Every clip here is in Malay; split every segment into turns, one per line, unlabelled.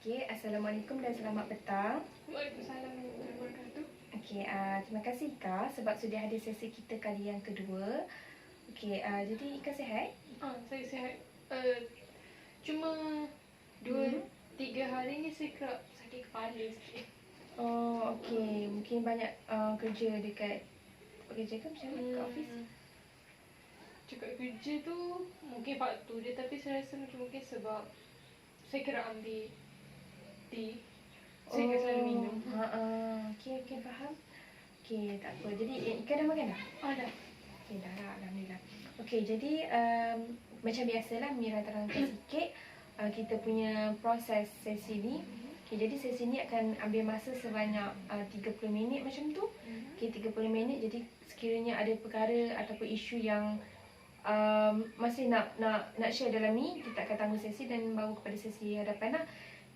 Okey, Assalamualaikum dan selamat petang.
Waalaikumsalam warahmatullahi wabarakatuh.
Okey, terima kasih Ika sebab sudah hadir sesi kita kali yang kedua. Okey, jadi Ika sihat?
Saya sihat. Cuma 2-3 hari ni saya kerap sakit kepala sikit.
Oh, okey. Mungkin banyak kerja dekat kerja ke macam mana kat office?
Cakap kerja tu mungkin faktor dia, tapi saya rasa mungkin sebab saya kerap ambil tea. Saya akan selalu minum.
Okey, faham. Okey, tak apa. Jadi Ika dah makan dah?
Dah.
Okey, dah lah. Alhamdulillah. Okey, jadi macam biasalah Mira terangkan sikit kita punya proses sesi ni. Okey, jadi sesi ni akan ambil masa sebanyak 30 minit macam tu. Okey, 30 minit. Jadi sekiranya ada perkara ataupun isu yang masih nak share dalam ni, kita akan tangguh sesi dan bawa kepada sesi hadapan lah.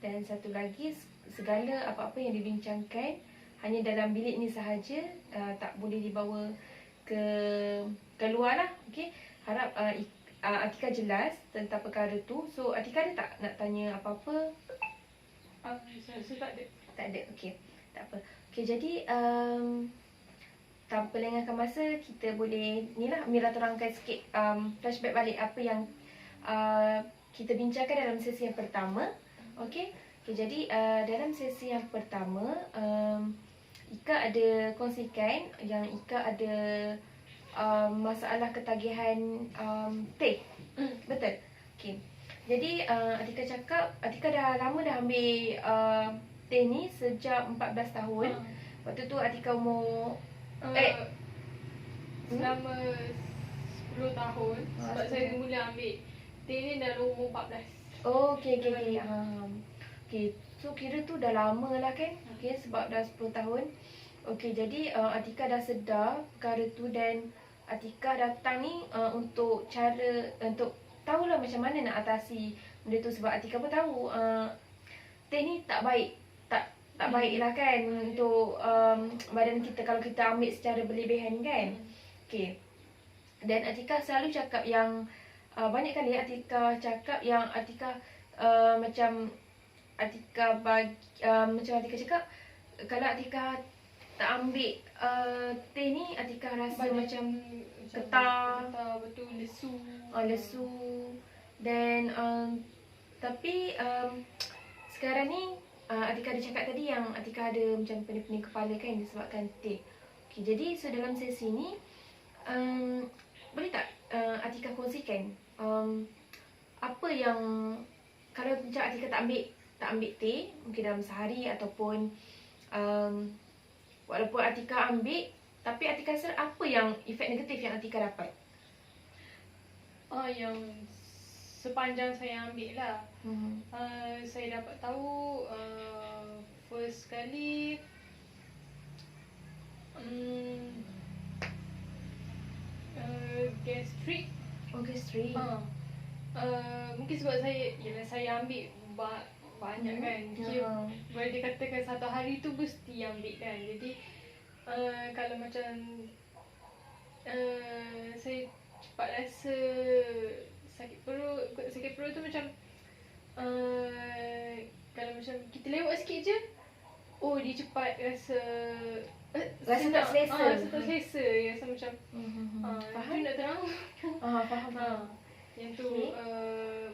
Dan satu lagi, segala apa-apa yang dibincangkan hanya dalam bilik ni sahaja, tak boleh dibawa ke luar lah. Okey, harap Atika jelas tentang perkara tu. So Atika ada tak nak tanya apa-apa?
Saya rasa tak ada.
Tak ada. Okey, tak apa. Okey, jadi tanpa lengahkan masa, kita boleh ni lah Mira terangkan sikit flashback balik apa yang kita bincangkan dalam sesi yang pertama. Okey. Jadi dalam sesi yang pertama, Ika ada kongsikan yang Ika ada masalah ketagihan teh. Betul? Okey. Jadi Atika cakap Atika dah lama dah ambil teh ni sejak 14 tahun. Waktu tu Atika umur
selama 10 tahun. Sebab saya mula ambil teh ni dalam umur 14.
Oh, okey. Okey, so kira tu dah lama lah kan? Okey, sebab dah 10 tahun. Okey, jadi Atika dah sedar perkara tu dan Atika datang ni untuk tahulah macam mana nak atasi benda tu. Sebab Atika pun tahu teh ni tak baik. Tak baik lah kan untuk badan kita kalau kita ambil secara berlebihan kan. Okey. Dan Atika selalu cakap yang banyak kali Atika cakap yang Atika macam Atika cakap kalau Atika tak ambil teh ni, Atika rasa macam getar,
betul, lesu.
Lesu. Dan tapi sekarang ni Atika ada cakap tadi yang Atika ada macam pening-pening kepala kan disebabkan teh. Okey, jadi so dalam sesi ni boleh tak Atika kongsikan apa yang kalau macam Atika tak ambil teh mungkin dalam sehari ataupun walaupun Atika ambil, tapi Atika rasa apa yang efek negatif yang Atika dapat?
Yang sepanjang saya ambil lah, saya dapat tahu first kali gastrik.
Gastrik.
Mungkin sebab saya ambil banyak kan. Boleh dikatakan satu hari tu mesti ambil kan. Jadi kalau macam saya cepat rasa sakit perut tu macam kalau macam kita lewat sikit je, dia cepat rasa
tak selesa.
Tak selesa. Rasa macam
faham?
tu nak terang.
Faham.
Yang tu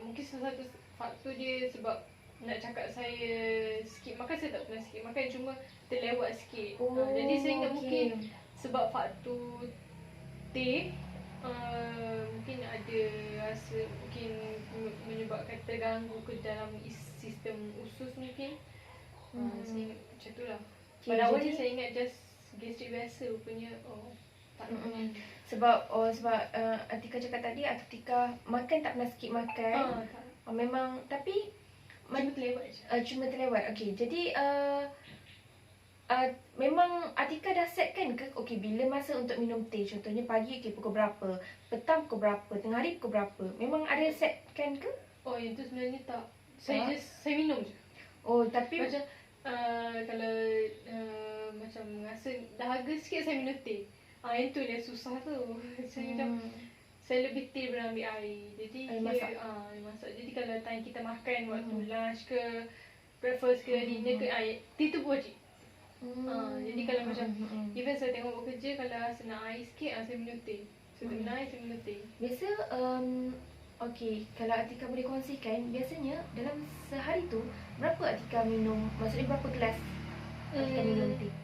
mungkin salah satu faktor dia sebab nak cakap saya skip makan, saya tak pernah skip makan, cuma terlewat sikit. Jadi saya ingat mungkin sebab faktor teh, mungkin ada rasa mungkin menyebabkan terganggu ke dalam sistem usus mungkin. Saya ingat macam tu lah. Pada awalnya saya ingat just gastrik biasa, rupanya tak namanya.
Sebab Atika cakap tadi Atika makan tak pernah skip makan. Memang, tapi cuma terlewat. Okey, jadi memang Atika dah set kan ke bila masa untuk minum teh, contohnya pagi pukul berapa, petang pukul berapa, tengah hari pukul berapa, memang ada set kan ke?
Yang tu sebenarnya tak. Saya minum je.
Tapi
macam kalau macam rasa dahaga sikit saya minum teh. Yang tu yang susah tu. Saya macam saya lebih teh daripada ambil air. Jadi
air masak.
Jadi kalau time kita makan waktu lunch ke, breakfast ke dinner ke, tea tu wajib. Jadi kalau macam even saya tengok bekerja, kalau rasa nak air sikit, saya minum teh. Saya tak minum air, saya minum teh.
Biasa okey, kalau Atika boleh kongsikan, biasanya dalam sehari tu berapa Atika minum? Maksudnya berapa gelas Atika minum teh?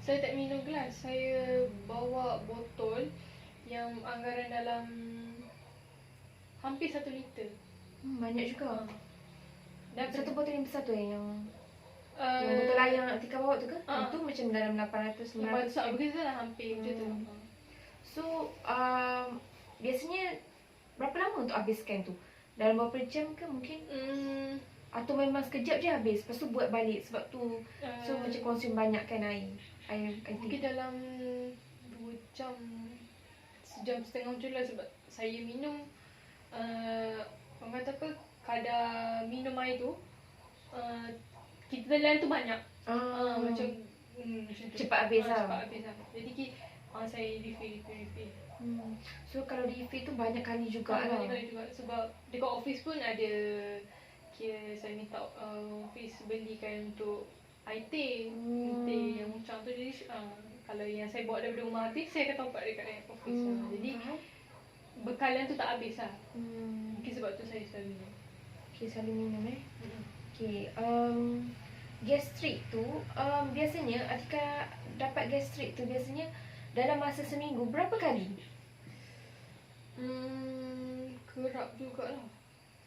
Saya tak minum gelas. Saya bawa botol yang anggaran dalam hampir 1 liter.
Banyak juga.
Dan
Satu botol yang besar tu yang botol air yang Atika bawa tu ke? Itu macam dalam 800 900
tak begitu lah, hampir macam tu.
So biasanya berapa lama untuk habiskan tu? Dalam berapa jam ke mungkin? Atau memang sekejap je habis, lepas tu buat balik sebab tu so macam konsum banyak kan air teh.
Mungkin dalam 2 jam, sejam setengah macam lah, sebab saya minum orang kata apa, kadar minum air tu kita telan tu banyak. Macam tu.
Cepat habis lah.
Cepat habis lah. Jadi saya refill.
So kalau refill tu banyak kali juga lah.
Banyak kali juga, sebab dekat office pun ada, kira saya minta office belikan untuk air teh. Teh yang muncang tu. Jadi kalau yang saya bawa daripada rumah habis, saya akan top up dekat office. Jadi bekalan tu tak habis lah. Mungkin sebab tu saya selalu minum.
Okay, selalu minum Okay, gastrik tu biasanya Atika dapat gastrik tu biasanya dalam masa seminggu berapa kali?
Kerap jugalah.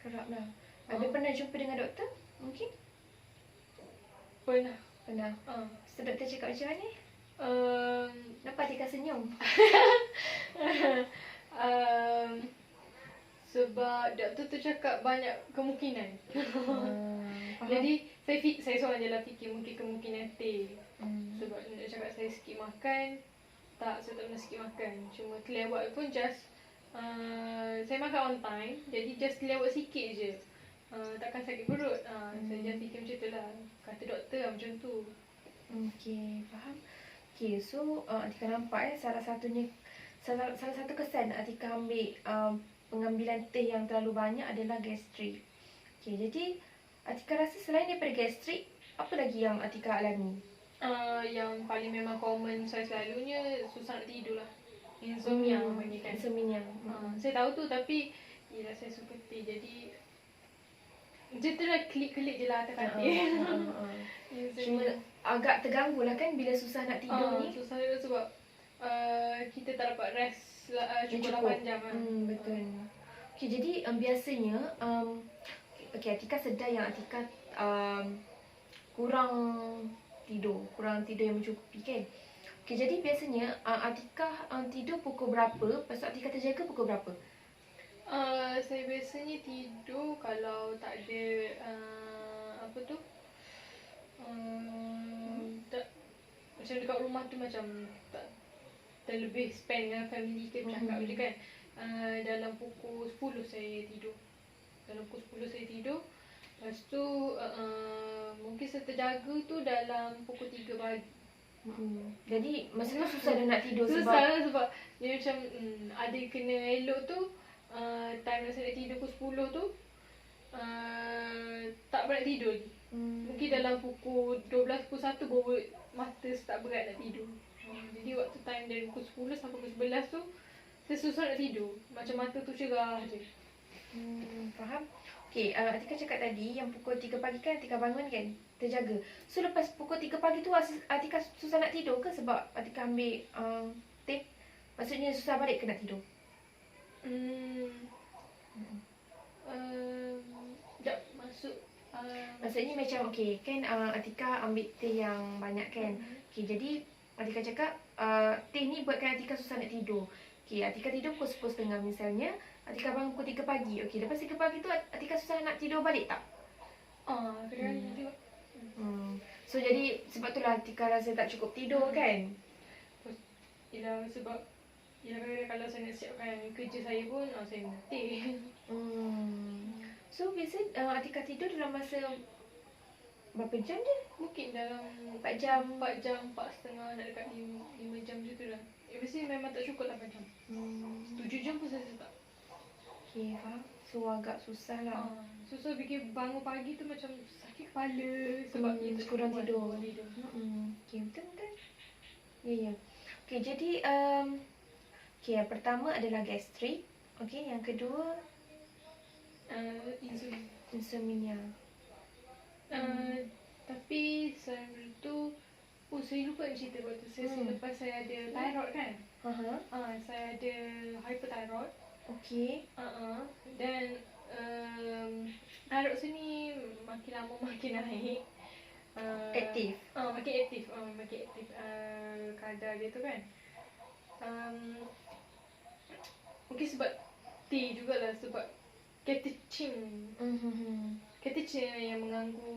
Kerap lah. Ada pernah jumpa dengan doktor? Mungkin?
Pernah.
So doktor cakap macam mana? Kenapa Atika senyum?
Sebab doktor tu cakap banyak kemungkinan. Jadi saya seorang je lah fikir mungkin kemungkinan teh. Sebab dia cakap saya skip makan. Tak, saya tak pernah skip makan. Cuma kelewat pun just saya makan on time. Jadi just kelewat sikit je. Takkan sakit perut. Saya just fikir macam tu lah. Kata doktor lah macam tu.
Okay, faham. Okay, so Atika nampak salah satu kesan Atika ambil pengambilan teh yang terlalu banyak adalah gastrik. Okay, jadi Atika rasa selain daripada gastrik, apa lagi yang Atika alami?
Yang paling memang common saya selalunya susah nak tidur lah. Insomnia bagi kan.
Insomnia.
Saya tahu tu, tapi yelah saya suka teh. Jadi macam tu lah, klik-klik je lah atas katil.
Cuma agak terganggu lah kan bila susah nak tidur ni.
Susah juga sebab kita tak dapat rest cukup 8 jam lah.
Betul. Okay, jadi biasanya Atika sedar yang Atika kurang tidur yang mencukupi kan. Okay, jadi biasanya Atika tidur pukul berapa? Lepas tu Atika terjaga pukul berapa?
Saya biasanya tidur kalau tak ada apa tu, tak, macam dekat rumah tu macam tak terlebih spend dengan family ke bercakap je kan. Dalam pukul 10 saya tidur. Lepas tu mungkin saya terjaga tu dalam pukul 3 pagi.
Jadi masa tu susah dah nak tidur
sebab dia macam ada kena elok tu. Time masa nak tidur pukul 10 tu tak berat tidur lagi. Mungkin dalam pukul 12, pukul 1 baru mata start berat nak tidur. Jadi waktu time dari pukul 10 sampai pukul 11 tu saya susah nak tidur. Macam mata tu cerah je.
Faham? Okay, Atika cakap tadi yang pukul 3 pagi kan Atika bangun kan, terjaga. So lepas pukul 3 pagi tu Atika susah nak tidur ke sebab Atika ambil teh? Maksudnya susah balik ke nak tidur?
Tak masuk.
Maksudnya macam okay kan Atika ambil teh yang banyak kan. Okay, jadi Atika cakap teh ni buatkan Atika susah nak tidur. Okay, Atika tidur pukul 10.30 misalnya. Atika bangun pukul 3 pagi. Okay, lepas 3 pagi tu Atika susah nak tidur balik tak?
Kadang-kadang juga.
So jadi sebab itulah Atika rasa tak cukup tidur kan?
Yelah, sebab kadang-kadang kalau saya nak siapkan kerja saya pun saya minum teh.
So biasa Atika tidur dalam masa berapa jam je?
Mungkin dalam
4 jam,
4 jam, 4.5 nak dekat 5 jam macam tu lah. Biasanya memang tak cukup 8 jam. 7 jam pun saya tak.
Okay, faham. So So agak susah lah.
Susah bikin bangun pagi tu macam sakit kepala sebab kita
kurang tidur.
tidur.
Okay, betul. Ya. Okay, jadi okay, yang pertama adalah gastrik. Okay, yang kedua insomnia.
Tapi selain itu, saya lupa nak cerita waktu saya selepas saya ada thyroid kan. Saya ada hyperthyroid.
Okay.
Dan thyroid saya ni makin lama makin naik.
Aktif.
Makin aktif kadar dia tu kan. Mungkin sebab T jugalah, sebab catechin. Catechin yang mengganggu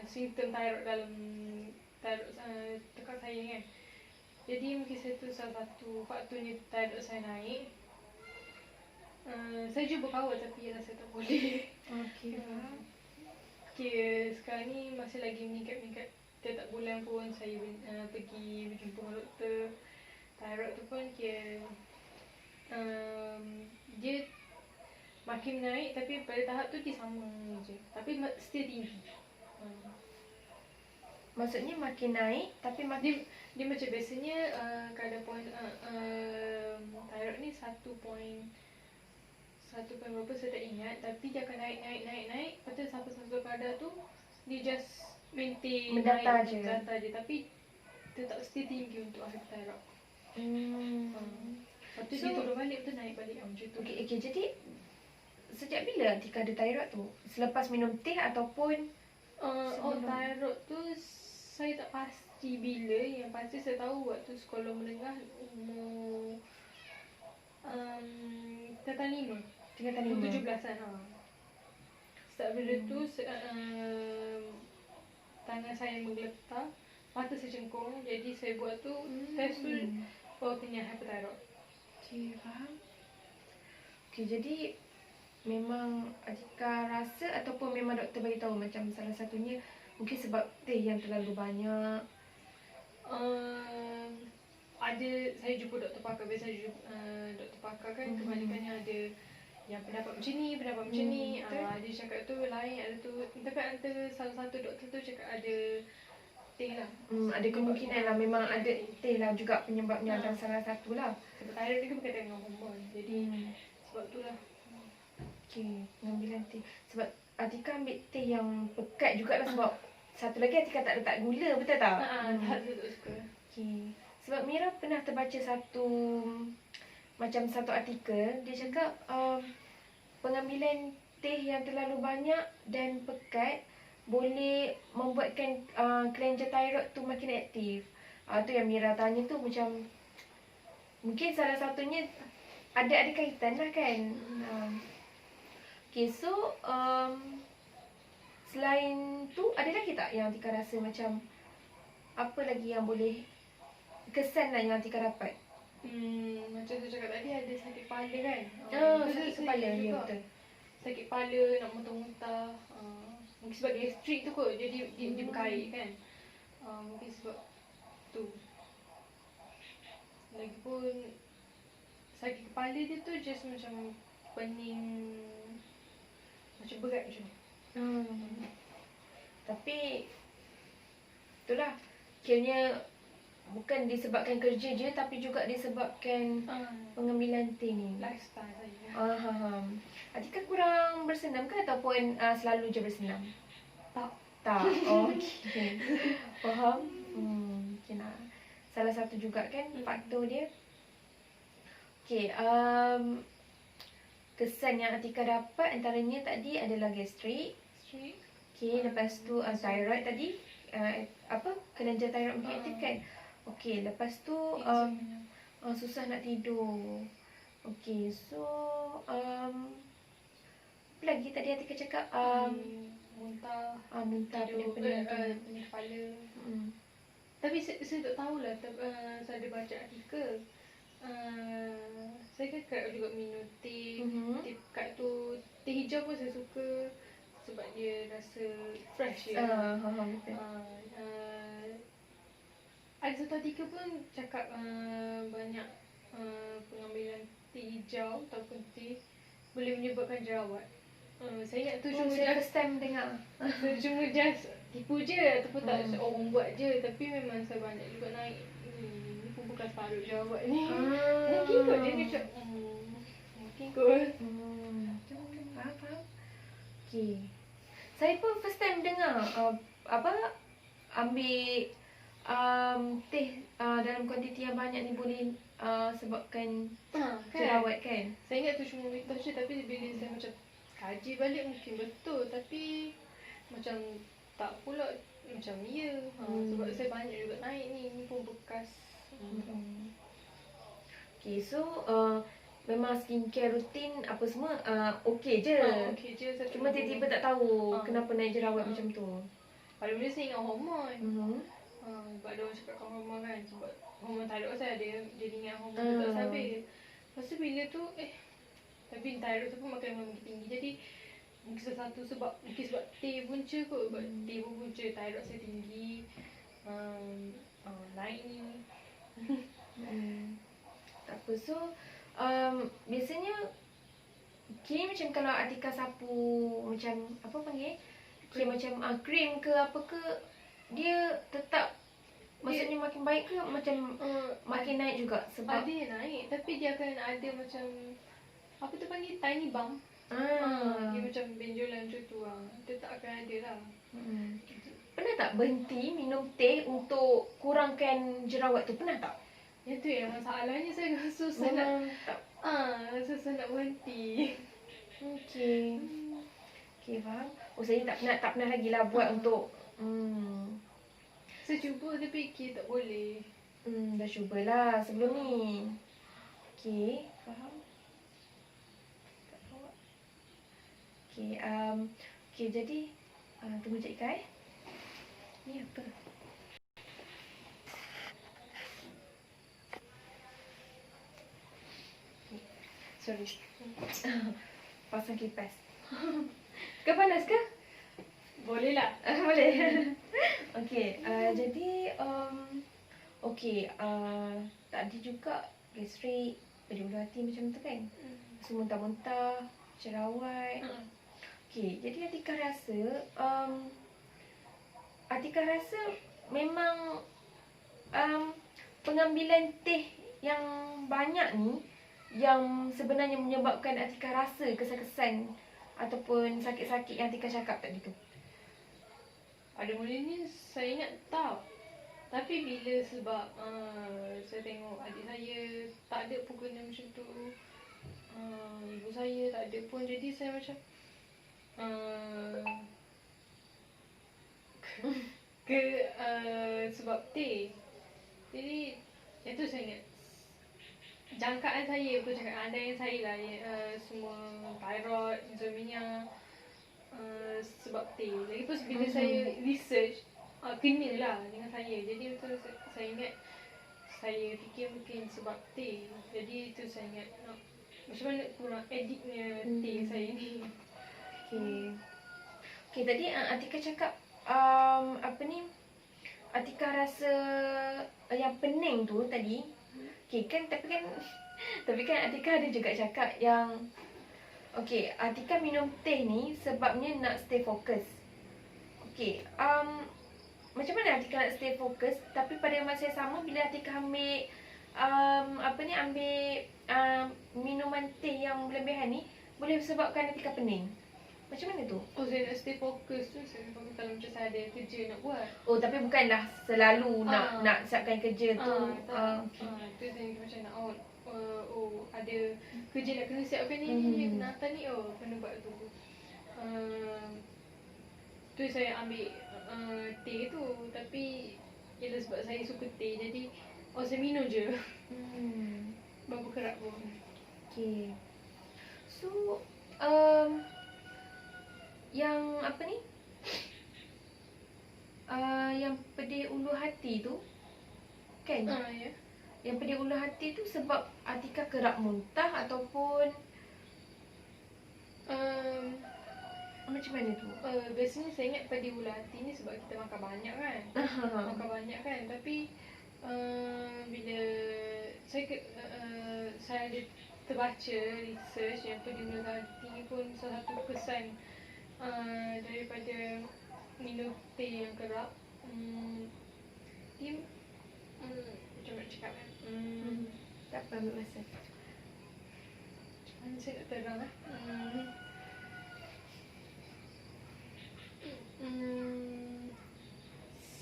simptom thyroid dalam thyroid tekak saya kan. Jadi mungkin itu salah satu faktornya thyroid saya naik. Saya cuba kawal tapi rasa tak boleh. Okay, sekarang ni masih lagi meningkat. Setiap bulan pun saya pergi berjumpa dengan doktor. Thyroid tu pun dia makin naik, tapi pada tahap tu dia sama je. Tapi still tinggi.
Maksudnya makin naik tapi makin
Dia macam biasanya kadar point thyroid ni 1 berapa saya tak ingat, tapi dia akan naik. Lepas tu sampai satu kadar tu dia just maintain
mendata je,
tapi tetap still tinggi untuk hyperthyroid. Lepas tu dia turun balik, betul naik balik macam tu.
Okay, jadi sejak bila Atika ada thyroid tu? Selepas minum teh ataupun
thyroid tu saya tak pasti bila. Yang pasti saya tahu waktu sekolah menengah umur tingkatan 17-an. Start bila tu tangan saya menggeletar, mata saya cengkung. Jadi saya buat tu test tu punya hyperthyroid.
Okay, faham. Okay, jadi memang Atika rasa ataupun memang doktor bagi tahu macam salah satunya mungkin sebab teh yang terlalu banyak?
Ada, saya jumpa doktor pakar. Biasa doktor pakar kan kebanyakannya ada yang pendapat macam ni. Dia cakap tu lain, ada tu. Tapi antara salah satu doktor tu cakap ada teh lah.
Ada kemungkinan lah, memang ada teh lah juga penyebabnya dan salah satu lah.
Sebab thyroid ni kan berkaitan dengan hormon. Jadi sebab tu lah.
Okay, pengambilan teh. Sebab Atika ambil teh yang pekat jugalah sebab satu lagi Atika tak letak gula, betul tak?
Tak suka.
Okay. Sebab Mira pernah terbaca satu artikel, dia cakap pengambilan teh yang terlalu banyak dan pekat boleh membuatkan kelenjar thyroid tu makin aktif. Tu yang Mira tanya tu macam mungkin salah satunya ada kaitan lah kan. Okay, so selain tu ada lagi tak yang Atika rasa macam apa lagi yang boleh kesan lah yang Atika dapat?
Macam tu cakap tadi ada sakit kepala kan.
Sakit kepala, ya betul.
Sakit kepala, nak muntah-muntah. Mungkin sebab gastrik tu kot, jadi dia berkait kan. Mungkin sebab tu. Lagipun sakit kepala dia tu just macam pening, macam berat macam ni.
Tapi itulah, kiranya bukan disebabkan kerja je tapi juga disebabkan pengambilan teh ni.
Lifestyle saya.
Atika kurang bersenam ke ataupun selalu je bersenam?
Tak.
Okay. Faham? Okay lah. Salah satu juga kan faktor dia. Okay, kesan yang Atika dapat antaranya tadi adalah gastrik. Okay, lepas tu thyroid tadi. Kelenjar thyroid makin aktif kan? Okay, lepas tu susah nak tidur. Okay, so apa lagi tadi Atika cakap?
Muntah,
pening
kepala. Tapi saya tak tahulah, saya ada baca artikel. Saya kan kerap juga minum teh. Teh pekat tu, teh hijau pun saya suka sebab dia rasa fresh je. Ada satu artikel pun cakap banyak pengambilan teh hijau ataupun teh boleh menyebabkan jerawat. Saya ingat tu cuma
Saya
just
first time dengar.
tipu je ataupun tak orang buat je, tapi memang saya banyak juga naik ni pun bekas parut jerawat ni. Mungkin kot dia macam mungkin kot.
Faham. Okay. Saya pun first time dengar ambil teh dalam kuantiti yang banyak ni boleh sebabkan
Kan?
jerawat kan.
Saya ingat tu cuma mitos je, tapi bila saya macam kaji balik mungkin betul, tapi macam tak pula macam ya. Sebab saya banyak juga naik ni pun bekas.
Okay, so memang skincare rutin apa semua okey je.
Okey je.
Cuma tiba-tiba tak tahu kenapa naik jerawat macam tu.
Pada mula saya ingat hormon. Sebab ada orang cakap hormon kan, sebab hormon thyroid saya ada, jadi ingat hormon tu tak stabil. Lepas tu bila tu tapi thyroid tu pun makin tinggi, jadi mungkin salah satu sebab teh punca kot. Sebab teh pun punca thyroid saya tinggi. Naik ni.
Tak apa. So biasanya kira macam kalau Atika sapu macam apa panggil? Kira macam krim ke apa ke, dia tetap maksudnya makin baik ke macam makin naik juga sebab
ada naik, tapi dia akan ada macam apa tu panggil tiny bump. Dia macam benjolan macam tu dia tak akan ada lah.
Pernah tak berhenti minum teh untuk kurangkan jerawat tu? Pernah tak?
Itu yang masalahnya, saya susah susah nak berhenti.
Okey, faham. Saya tak pernah lagi lah buat untuk
saya cuba tapi tak boleh.
Dah cubalah sebelum ni. Okey, faham. Okey, jadi tunggu sekejap Ika Ni apa? Sorry. Pasang kipas. Kau panas ke?
Boleh lah.
Boleh. Okey, jadi tadi juga gastrik, pedih ulu hati macam tu kan. Semua muntah-muntah, jerawat. Okey, jadi Atika rasa memang pengambilan teh yang banyak ni yang sebenarnya menyebabkan Atika rasa kesan-kesan ataupun sakit-sakit yang Atika cakap tadi tu.
Ada mulanya saya ingat tak. Tapi bila sebab saya tengok adik saya tak ada pun kena macam tu, ibu saya tak ada pun, jadi saya macam sebab teh. Jadi itu saya ingat jangkaan saya, aku cakap anda yang saya lah semua thyroid, insomnia sebab teh. Lagipun bila saya research kena lah dengan saya. Jadi betul saya ingat, saya fikir mungkin sebab teh. Jadi itu saya ingat macam mana kurang addictnya teh saya ni.
Okey, tadi Atika cakap Atika rasa yang pening tu tadi. Okey kan, tapi kan Atika ada juga cakap yang Atika minum teh ni sebabnya nak stay fokus. Okey, macam mana Atika nak stay fokus tapi pada masa yang sama bila Atika ambil minuman teh yang berlebihan ni boleh sebabkan Atika pening. Macam mana tu?
Saya nak stay fokus tu, saya fokus kalau macam saya ada kerja nak buat.
Tapi bukanlah selalu nak siapkan kerja tu.
Itu saya macam nak ada kerja nak kena siapkan ni, kena hantar ni, kena buat tu. Tu saya ambil teh tu, tapi ialah sebab saya suka teh, jadi saya minum je. Berapa kerap pun.
Okay. So yang yang pedih ulu hati tu kan?
Ya.
Yang pedih ulu hati tu sebab Atika kerap muntah ataupun macam mana tu?
Biasanya saya ingat pedih ulu hati ni sebab kita makan banyak kan. Tapi bila saya ada terbaca research yang peduli hati pun salah satu kesan daripada minum teh yang kerap. Dia macam nak cakap kan.
Tak apa, ambil masa.
Saya nak terang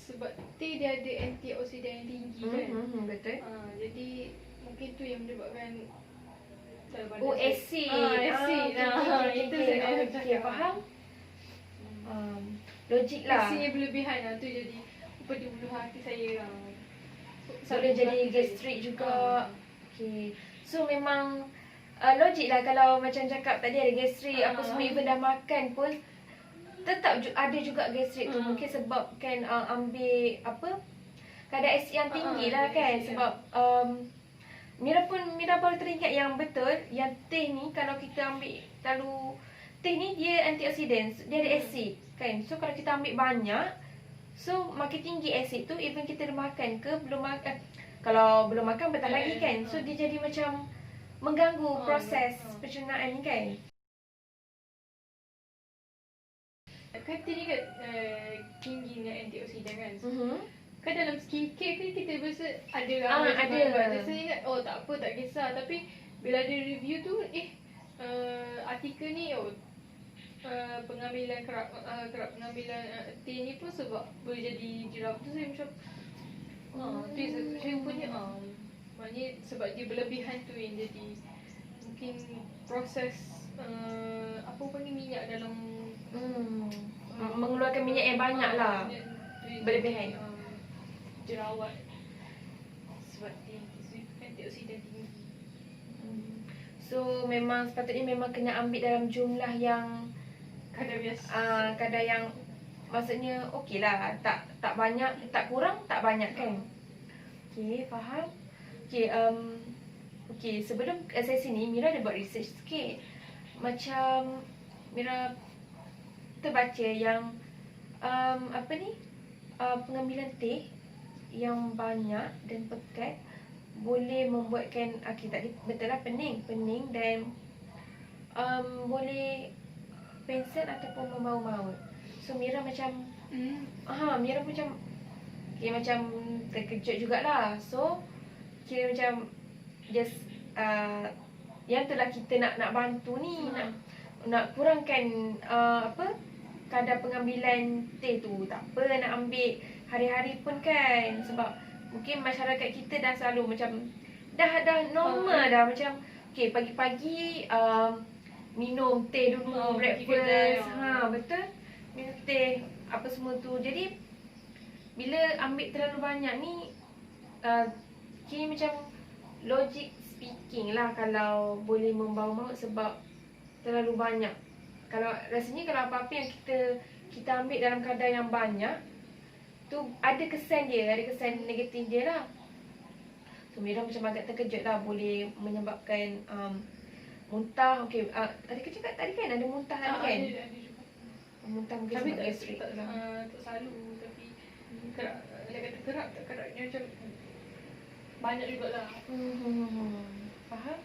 sebab teh dia ada antioksidan yang tinggi kan.
Betul.
Jadi mungkin tu yang menyebabkan dalam badan
Oh,
saya-
asid.
asid. Itu saya nak
Okay,
cakap.
faham? Logik lah.
Asidnya berlebihan tu jadi pada bulu hati saya.
Boleh jadi gastrik juga. Okay. So memang logik lah kalau macam cakap tadi ada gastrik, apa semua even dah makan pun tetap ada juga gastrik tu. Mungkin sebab kan ambil apa, kadar asid yang tinggi lah kan. Sebab Mira baru teringat yang betul, yang teh ni kalau kita ambil terlalu, teh ni dia antioksidan, dia ada asid kan. So kalau kita ambil banyak, so makin tinggi asid tu, even kita dah makan ke belum makan, kalau belum makan betah lagi kan. So dia jadi macam mengganggu proses pencernaan ni kan.
Kan tadi kat tingginya antioksidan kan. Kan dalam skincare kan kita biasa ada
ada.
Saya ingat tak apa, tak kisah. Tapi bila ada review tu artikel ni pengambilan kerap pengambilan teh ni pun sebab boleh jadi jerawat tu. Saya macam tu saya punya maknanya sebab dia berlebihan tu yang jadi mungkin proses apa pun ni minyak dalam
mengeluarkan minyak yang banyak lah, berlebihan.
Jerawat sebab antioksidan tinggi.
So memang sepatutnya memang kena ambil dalam jumlah yang
Kadar biasa.
Kadar yang maksudnya okey lah, tak banyak, tak kurang, tak banyak kan. Okey, faham. Okey, sebelum sesi ni Mira ada buat research sikit. Macam Mira terbaca yang apa ni, pengambilan teh yang banyak dan pekat boleh membuatkan tadi betul lah, pening dan boleh pengsan ataupun membau maut. So Mira macam Mira macam macam terkejut jugalah. So kira macam just yang tu lah kita nak bantu ni, nak kurangkan apa, kadar pengambilan teh tu. Tak apa nak ambil hari-hari pun kan, sebab mungkin masyarakat kita dah selalu macam dah normal dah, macam okey pagi-pagi minum teh dulu, breakfast, betul, minum teh apa semua tu. Jadi bila ambil terlalu banyak ni kini macam logic speaking lah, kalau boleh membawa maut sebab terlalu banyak. Kalau rasanya kalau apa-apa yang kita ambil dalam kadar yang banyak tu ada kesan negatif dia lah. So Mira macam agak terkejut lah, boleh menyebabkan muntah. Okey, tadi kan cakap tadi kan ada muntah tadi kan.
Ada juga.
Muntah mungkin
Tapi
sebab gastrik
tak
lah.
selalu, tapi kerap, dia kata kerap dia macam banyak jugalah.
Faham?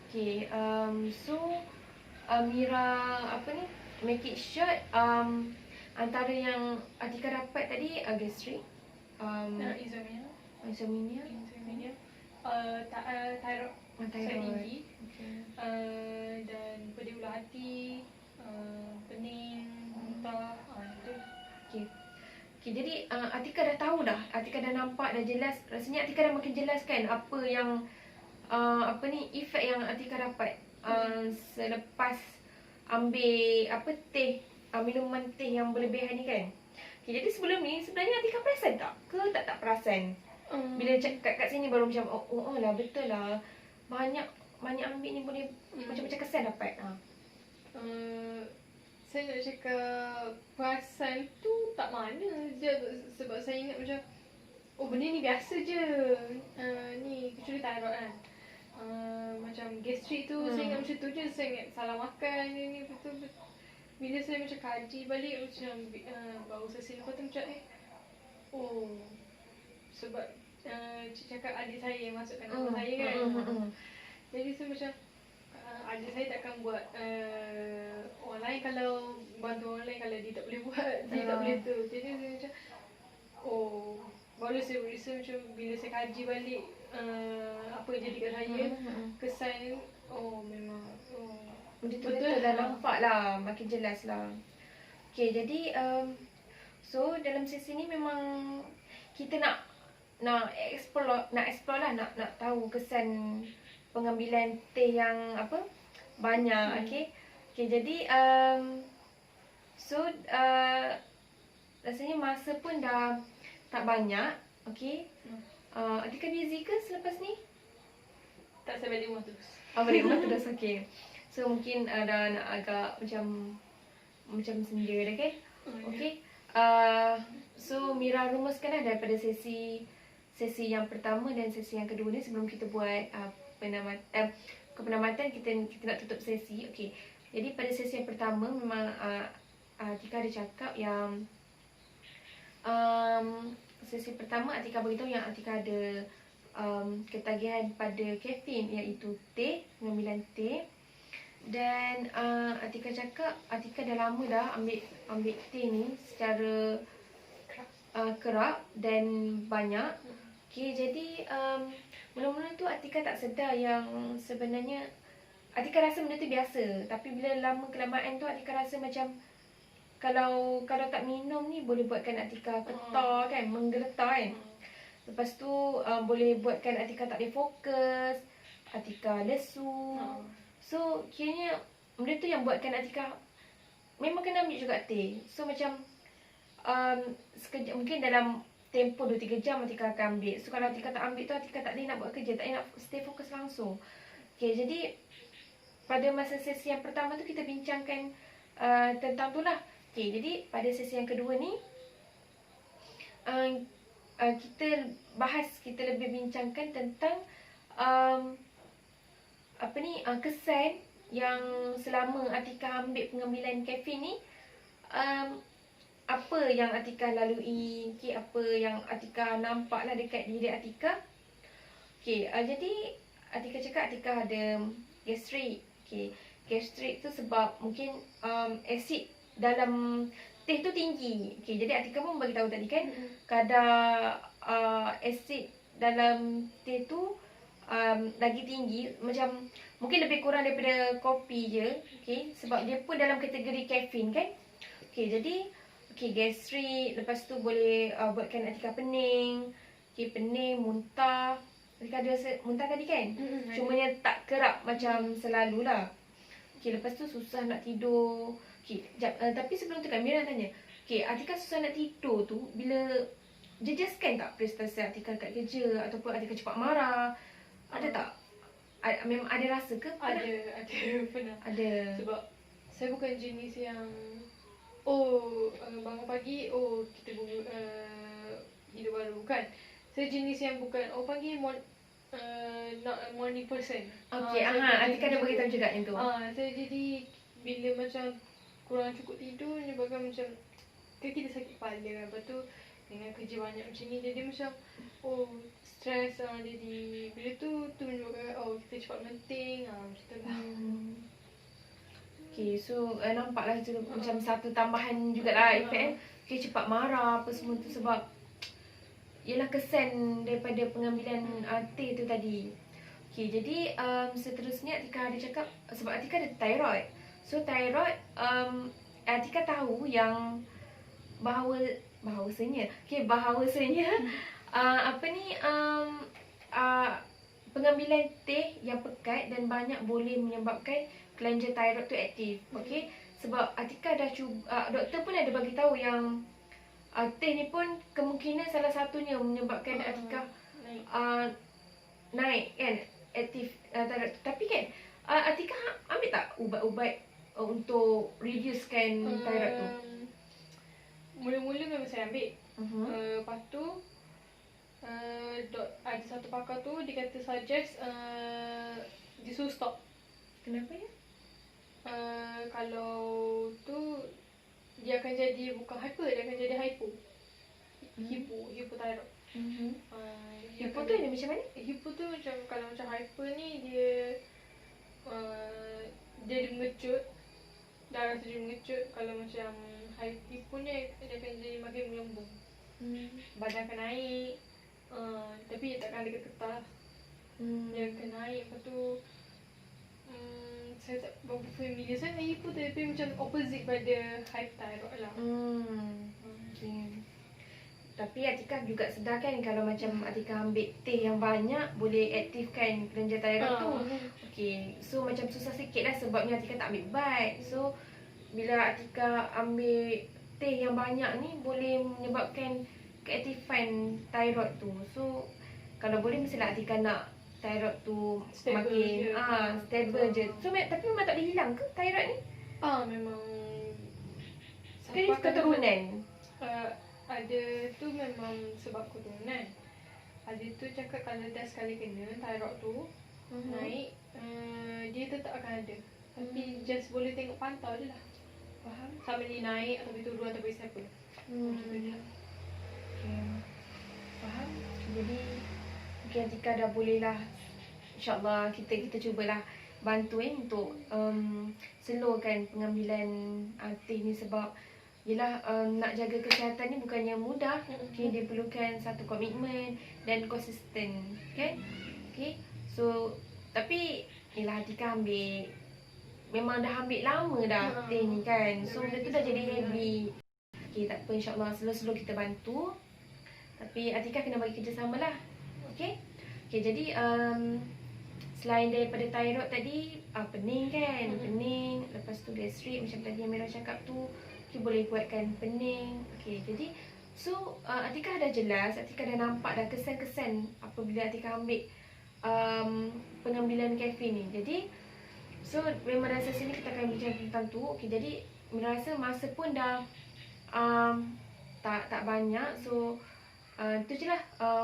Okay, so Mira apa ni, make it short, antara yang Atika dapat tadi gastrik, insomnia,
thyroid saya tinggi, dan pedih bulu hati, pening, muntah, itu.
Okay, jadi Atika dah tahu dah, Atika dah nampak, dah jelas. Rasanya Atika dah makin jelas kan apa yang apa ni, efek yang Atika dapat selepas ambil apa, teh, minuman teh yang berlebihan ni kan. Okay, jadi sebelum ni sebenarnya Atika perasan tak ke tak perasan? Bila cakap kat sini baru macam oh lah, betul lah, banyak ambil ni boleh macam kesan dapat.
Saya nak cakap perasan tu tak mana je, sebab saya ingat macam benda ni biasa je, ni kecuali thyroid kan. Macam gastrik tu saya ingat macam tu je, saya ingat salah makan ni betul. Bila saya macam kaji balik macam baru sesi lepas tu macam sebab cik cakap adik saya yang masukkan nama saya kan. Jadi saya macam ada saya takkan buat orang lain kalau bantu orang lain kalau dia tak boleh buat, saya tak boleh tu. Jadi saya macam baru saya berisa macam bila saya kaji balik apa yang jadi kat saya, kesan memang
betul dah nampak lah, makin jelas lah. Okay, jadi so dalam sesi ni memang kita nak explore lah, nak tahu kesan pengambilan teh yang banyak. Okay, jadi so rasanya masa pun dah tak banyak. Okay, Atika busy ke selepas ni?
Tak, saya balik rumah terus.
Balik rumah terus. Okay, so mungkin dah nak agak macam senja dah kan. Okay, so Mira rumuskan lah daripada sesi yang pertama dan sesi yang kedua ni sebelum kita buat penamatan, kita nak tutup sesi. Okay, jadi pada sesi yang pertama memang Atika ada cakap yang sesi pertama Atika beritahu yang Atika ada ketagihan pada kafein, iaitu teh, pengambilan teh. Dan Atika cakap Atika dah lama dah ambil teh ni secara kerap dan banyak. Okay, jadi mula-mula tu Atika tak sedar yang sebenarnya Atika rasa benda tu biasa. Tapi bila lama kelamaan tu Atika rasa macam kalau tak minum ni boleh buatkan Atika ketar kan, menggeletar kan. Lepas tu boleh buatkan Atika tak boleh fokus, Atika lesu. So kiranya benda tu yang buatkan Atika memang kena ambil juga teh. So macam sekejap, mungkin dalam tempoh 2-3 jam Atika akan ambil. So kalau Atika tak ambil tu Atika tak boleh nak buat kerja, tak boleh nak stay fokus langsung. Okay, jadi pada masa sesi yang pertama tu kita bincangkan tentang tu lah. Okay, jadi pada sesi yang kedua ni kita lebih bincangkan tentang kesan yang selama Atika ambil pengambilan kafein ni, apa yang Atika lalui, okay, apa yang Atika nampak lah dekat diri Atika. Okay, jadi Atika cakap Atika ada gastrik. Okay, gastrik tu sebab mungkin asid dalam teh tu tinggi. Okay, jadi Atika pun bagi tahu tadi kan, kadar asid dalam teh tu lagi tinggi, macam mungkin lebih kurang daripada kopi je. Okay, sebab dia pun dalam kategori kafein kan. Okay, jadi gastrik, lepas tu boleh buatkan Atika pening. Okay, pening, muntah. Atika ada rasa muntah tadi kan? Cumanya tak kerap macam selalulah. Okay, lepas tu susah nak tidur. Okay, tapi sebelum tu kan Mira tanya, okay, Atika susah nak tidur tu bila jejaskan tak prestasi Atika kat kerja ataupun Atika cepat marah? Ada tak? Memang ada rasa ke?
Ada pernah.
Ada.
Sebab saya bukan jenis yang bangun pagi kita hidup baru, bukan. Saya jenis yang bukan pagi not a morning person.
Okay, Atika ada beritahu juga yang tu.
Saya jadi bila macam kurang cukup tidur menyebabkan macam kita sakit kepala, lepas tu dengan kerja banyak macam ni jadi macam stres. Jadi bila tu menyebabkan kita cepat menting, macam tu lah. Okay, so nampaklah tu macam satu tambahan jugalah efek okay, cepat marah apa semua tu sebab ialah kesan daripada pengambilan teh tu tadi. Okay, jadi seterusnya Atika ada cakap sebab Atika ada thyroid. So thyroid Atika tahu yang bahawasanya pengambilan teh yang pekat dan banyak boleh menyebabkan kelenjar thyroid tu aktif. Okey, sebab Atika dah cuba, doktor pun ada bagi tahu yang teh ni pun kemungkinan salah satunya menyebabkan Atika naik kan aktif thyroid. Tapi kan Atika ambil tak ubat-ubat untuk reducekan thyroid tu? Mula-mula memang saya ambil. Lepas tu ada satu pakar tu dia kata suggest dia suruh stop.
Kenapa ya?
Kalau tu dia akan jadi bukan hyper, dia akan jadi hypo. Hypothyroid.
Hypo tu dia macam mana?
Hypo tu macam kalau macam hyper ni dia dia mengecut, darah tu dia mengecut. Kalau macam high tea punya dia akan jadi makin melembung. Badan akan naik, tapi dia takkan ada getah. Dia akan naik. Lepas tu saya tak berapa familiar sangat pun, tapi macam opposite pada high thyroid lah.
Okay. Tapi Atikah juga sedar kan kalau macam Atikah ambil teh yang banyak boleh aktifkan kelenjar thyroid tu. Okay, so macam susah sikit lah sebabnya Atikah tak ambil ubat. So bila Atikah ambil teh yang banyak ni boleh menyebabkan keaktifan thyroid tu. So kalau boleh mestilah Atikah nak thyroid tu
Stable
makin
je.
stable je. So tapi memang tak boleh hilang ke thyroid ni?
Memang
Ke ni keturunan?
Ada tu memang sebab keturunan. Ada tu cakap kalau dah sekali kena thyroid tu naik, dia tetap akan ada. Tapi just boleh tengok pantau je lah.
Faham?
Sama dia naik atau turun atau siapa. Gitu je.
Okay. Faham? Jadi mungkin Atikah dah boleh lah. InsyaAllah kita cubalah bantu untuk slowkan pengambilan teh ni sebab yelah nak jaga kesihatan ni bukannya mudah. Okay, dia perlukan satu komitmen dan konsisten, kan? Okay, so tapi yelah Atikah ambil, memang dah ambil lama dah teh ni kan. So benda tu dah jadi habit. Okay, tak apa, insyaAllah slow-slow kita bantu. Tapi Atikah kena bagi kerjasama lah. Okay. Okay, jadi selain daripada thyroid tadi, pening kan? Pening, lepas tu gastrik macam tadi yang Mira cakap tu. Okay, boleh buatkan pening. Okay, jadi so Atikah dah jelas, Atikah dah nampak dah kesan-kesan apabila Atikah ambil pengambilan kafein ni. Jadi so memang dalam sesi ni kita akan bincang tentang tu. Okay, jadi Mira rasa masa pun dah tak banyak. So itu je lah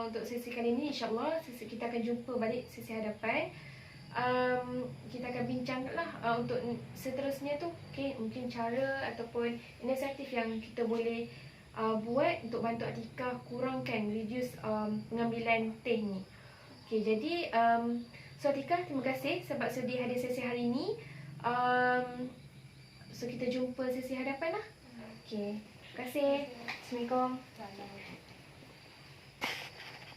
untuk sesi kali ni. InsyaAllah kita akan jumpa balik sesi hadapan. Kita akan bincang lah untuk seterusnya tu. Okay, mungkin cara ataupun inisiatif yang kita boleh buat untuk bantu Atikah kurangkan, reduce pengambilan teh ni. Okay, jadi so Atikah, terima kasih sebab sudi hadir sesi hari ni. So kita jumpa sesi hadapan lah. Okay, terima kasih. Assalamualaikum.